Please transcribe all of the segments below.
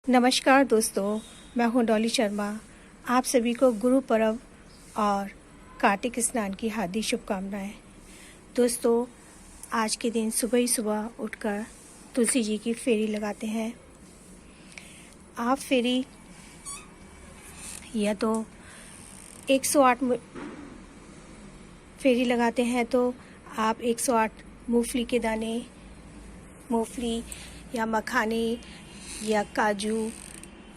नमस्कार दोस्तों, मैं हूं डॉली शर्मा। आप सभी को गुरु पर्व और कार्तिक स्नान की हार्दिक शुभकामनाएं। दोस्तों, आज के दिन सुबह ही सुबह उठकर तुलसी जी की फेरी लगाते हैं। आप फेरी या तो 108 फेरी लगाते हैं तो आप 108 मूंगफली के दाने, मूंगफली या मखाने या काजू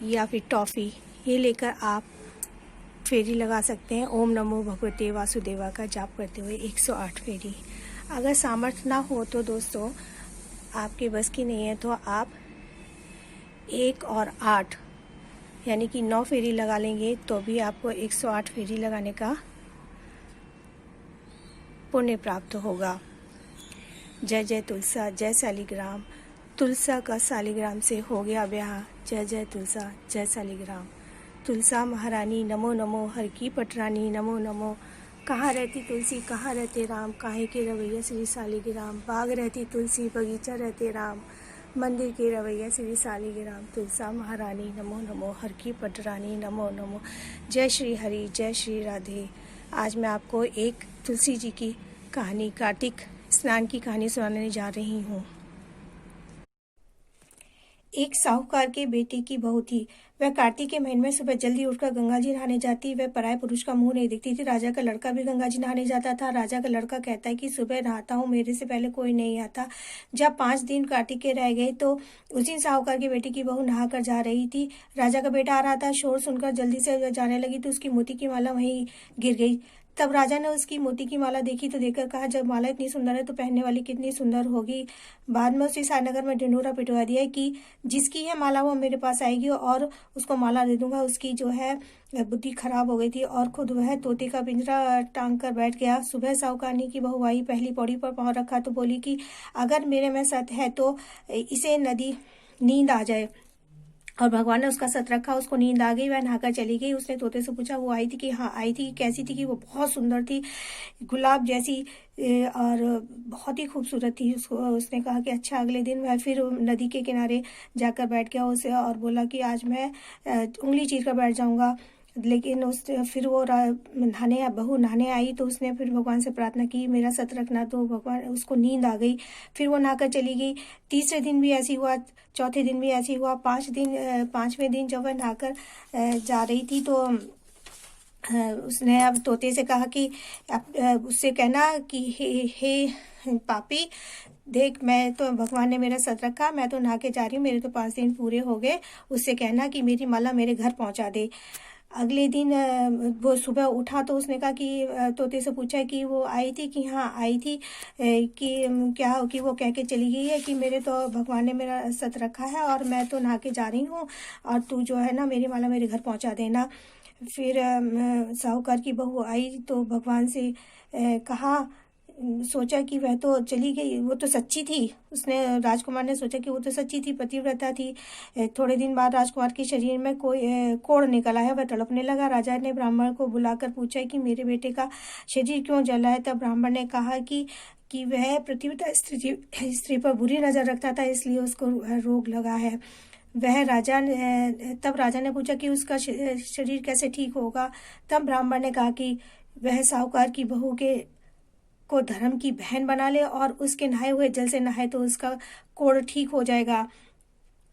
या फिर टॉफ़ी ये लेकर आप फेरी लगा सकते हैं। ओम नमो भगवते वासुदेवा का जाप करते हुए 108 फेरी। अगर सामर्थ्य ना हो तो दोस्तों, आपके बस की नहीं है तो आप 1 और 8 यानी कि 9 फेरी लगा लेंगे तो भी आपको 108 फेरी लगाने का पुण्य प्राप्त होगा। जय जय तुलसा, जय शालिग्राम। तुलसा का शालिग्राम से हो गया ब्याह। जय जय तुलसा, जय शालिग्राम। तुलसा महारानी नमो नमो, हर की पटरानी नमो नमो। कहाँ रहती तुलसी, कहाँ रहते राम, काहे के रवैया श्री शालिग्राम। बाग रहती तुलसी, बगीचा रहते राम, मंदिर के रवैया श्री शालिग्राम। तुलसा महारानी नमो नमो, हर की पटरानी नमो नमो। जय श्री हरि, जय श्री राधे। आज मैं आपको एक तुलसी जी की कहानी, कार्तिक स्नान की कहानी सुनाने जा रही हूँ। एक साहूकार के बेटे की बहू थी। वह कार्तिक के महीने में सुबह जल्दी उठकर गंगा जी नहाने जाती। वह पराये पुरुष का मुंह नहीं देखती थी। राजा का लड़का भी गंगा जी नहाने जाता था। राजा का लड़का कहता है कि सुबह नहाता हूँ, मेरे से पहले कोई नहीं आता। जब 5 दिन कार्तिक के रह गए तो उस दिन साहूकार की बेटी की बहू नहा कर जा रही थी। राजा का बेटा आ रहा था। शोर सुनकर जल्दी से जाने लगी तो उसकी मोती की माला वहीं गिर गई। तब राजा ने उसकी मोती की माला देखी तो देखकर कहा, जब माला इतनी सुंदर है तो पहनने वाली कितनी सुंदर होगी। बाद में उसे सारनगर में ढिंढोरा पिटवा दिया कि जिसकी है माला वो मेरे पास आएगी और उसको माला दे दूंगा। उसकी जो है बुद्धि खराब हो गई थी और खुद वह तोते का पिंजरा टांग कर बैठ गया। सुबह साहूकारनी की बहू आई, पहली पौड़ी पर पांव रखा तो बोली कि अगर मेरे में सत है तो इसे नींद आ जाए। और भगवान ने उसका सत रखा, उसको नींद आ गई, वह नहाकर चली गई। उसने तोते से पूछा, वो आई थी कि हाँ आई थी। कैसी थी? कि वो बहुत सुंदर थी, गुलाब जैसी और बहुत ही खूबसूरत थी। उसने कहा कि अच्छा। अगले दिन वह फिर नदी के किनारे जाकर बैठ गया उसे और बोला कि आज मैं उंगली चीर कर बैठ जाऊंगा। लेकिन फिर वो बहू नहाने आई तो उसने फिर भगवान से प्रार्थना की, मेरा सत रखना। तो भगवान, उसको नींद आ गई। फिर वो नहाकर चली गई। तीसरे दिन भी ऐसी हुआ, चौथे दिन भी ऐसी हुआ। 5वें दिन जब वह नहाकर जा रही थी तो उसने अब तोते से कहा कि उससे कहना कि हे पापी, देख, मैं तो भगवान ने मेरा सत रखा, मैं तो नहा के जा रही हूँ, मेरे तो 5 दिन पूरे हो गए। उससे कहना कि मेरी माला मेरे घर पहुंचा दे। अगले दिन वो सुबह उठा तो उसने कहा कि तोते से पूछा कि वो आई थी कि हाँ आई थी, कि क्या कि वो कह के चली गई है कि मेरे तो भगवान ने मेरा सत रखा है और मैं तो नहा के जा रही हूँ और तू जो है ना मेरी माला मेरे घर पहुंचा देना। फिर साहूकार की बहू आई तो भगवान से कहा, सोचा कि वह तो चली गई, वो तो सच्ची थी। उसने राजकुमार ने सोचा कि वो तो सच्ची थी, पतिव्रता थी। थोड़े दिन बाद राजकुमार के शरीर में कोई कोढ़ निकल आया, वह तड़पने लगा। राजा ने ब्राह्मण को बुलाकर पूछा कि मेरे बेटे का शरीर क्यों जला है। तब ब्राह्मण ने कहा कि वह पतिव्रता स्त्री पर बुरी नजर रखता था, इसलिए उसको रोग लगा है। तब राजा ने पूछा कि उसका शरीर कैसे ठीक होगा। तब ब्राह्मण ने कहा कि वह साहूकार की बहू को धर्म की बहन बना ले और उसके नहाए हुए जल से नहाए तो उसका कोढ़ ठीक हो जाएगा।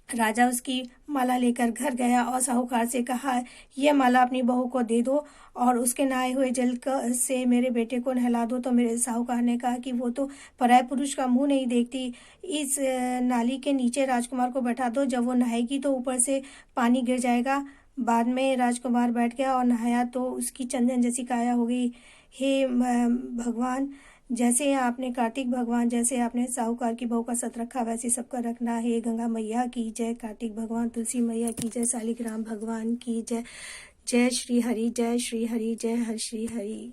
राजा उसकी माला लेकर घर गया और साहूकार से कहा, यह माला अपनी बहू को दे दो और उसके नहाए हुए जल से मेरे बेटे को नहला दो। तो मेरे साहूकार ने कहा कि वो तो पराये पुरुष का मुंह नहीं देखती, इस नाली के नीचे राजकुमार को बैठा दो, जब वो नहाएगी तो ऊपर से पानी गिर जाएगा। बाद में राजकुमार बैठ गया और नहाया तो उसकी चंदन जैसी काया हो गई। हे भगवान, जैसे आपने कार्तिक भगवान, जैसे आपने साहूकार की बहू का सत रखा वैसे सबका रखना। हे गंगा मैया की जय, कार्तिक भगवान, तुलसी मैया की जय, शालिग्राम भगवान की जय। जय श्री हरि, जय श्री हरि, जय हर श्री हरि।